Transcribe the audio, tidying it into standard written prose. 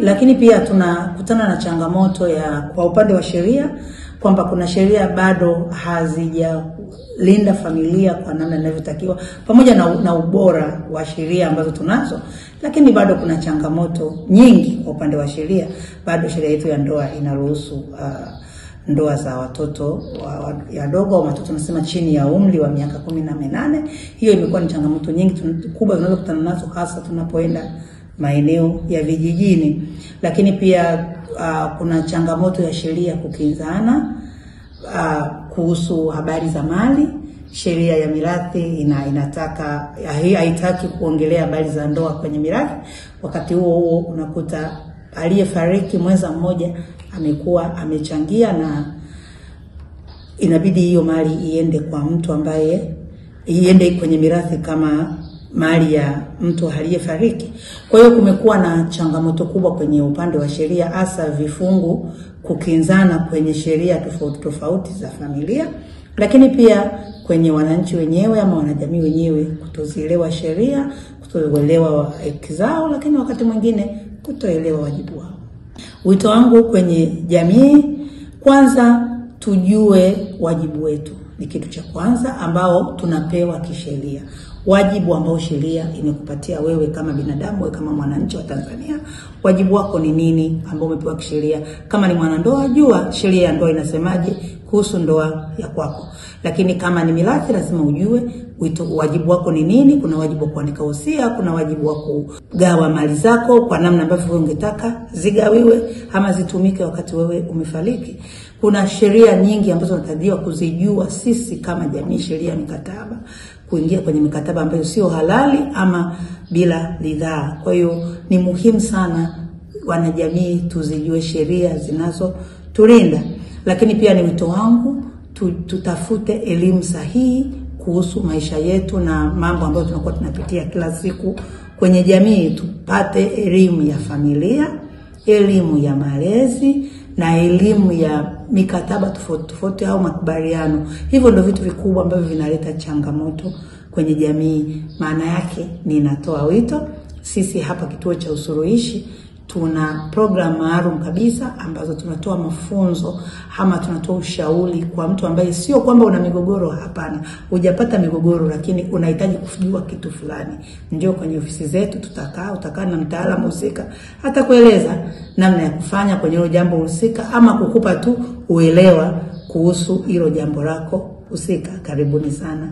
Lakini pia tunakutana na changamoto ya kwa upande wa sheria kwamba kuna sheria bado hazijalinda familia kwa namna inavyotakiwa, pamoja na ubora wa sheria ambazo tunazo, lakini bado kuna changamoto nyingi kwa upande wa sheria. Bado sheria yetu ya ndoa inaruhusu ndoa za watoto wadogo au watoto tunasema chini ya umri wa miaka 18. Hiyo imekuwa ni changamoto nyingi kubwa tunazokutana nazo, hasa tunapoenda maeneo ya vijijini. Lakini pia kuna changamoto ya sheria kukinzana kuhusu habari za mali. Sheria ya mirathi inataka haitaki kuongelea habari za ndoa kwenye mirathi. Wakati huo unakuta aliyefariki mwenza mmoja amekuwa amechangia, na inabidi hiyo mali iende kwa mtu ambaye iende kwenye mirathi kama mali ya mtu aliyefariki. Kwa hiyo kumekuwa na changamoto kubwa kwenye upande wa sheria, hasa vifungu kukinzana kwenye sheria tofauti za familia, lakini pia kwenye wananchi wenyewe ama wanajamii wenyewe kutozielewa sheria, kutoelewa haki zao, lakini wakati mwingine kutoelewa wajibu wao. Wito wangu kwenye jamii, kwanza tujue wajibu wetu. Ni kitu cha kwanza ambao tunapewa kisheria. Wajibu ambao sheria imekupatia wewe kama binadamu, wewe kama mwananchi wa Tanzania, wajibu wako ni nini ambao umepewa kisheria? Kama ni mwanandoa, jua sheria ya ndoa inasemaje kuhusu ndoa ya kwako. Lakini kama ni mirathi, lazima ujue wajibu wako ni nini. Kuna wajibu wa kuandika wosia, kuna wajibu wa kugawa mali zako kwa namna ambavyo ungetaka zigawiwe ama zitumike wakati wewe umefariki. Kuna sheria nyingi ambazo tunatarajiwa kuzijua sisi kama jamii, sheria mikataba, kuingia kwenye mikataba ambayo sio halali ama bila ridhaa. Kwa hiyo ni muhimu sana wanajamii tuzijue sheria zinazotulinda. Lakini pia ni wito wangu tutafute elimu sahihi kuhusu maisha yetu na mambo ambayo tunakuwa tunapitia kila siku kwenye jamii. Tupate elimu ya familia, elimu ya malezi na elimu ya mikataba tofauti au makubaliano. Hivyo ndio vitu vikubwa ambavyo vinaleta changamoto kwenye jamii. Maana yake ninatoa wito, sisi hapa Kituo cha Usuluhishi tuna program maalum kabisa ambazo tunatoa mafunzo ama tunatoa ushauri kwa mtu ambaye sio kwamba una migogoro, hapana. Hujapata migogoro lakini unahitaji kujua kitu fulani. Ndio kwenye ofisi zetu utakaa na mtaalamu husika hata kueleza namna ya kufanya kwenye hilo jambo husika ama kukupa tu uelewa kuhusu hilo jambo lako husika. Karibuni sana.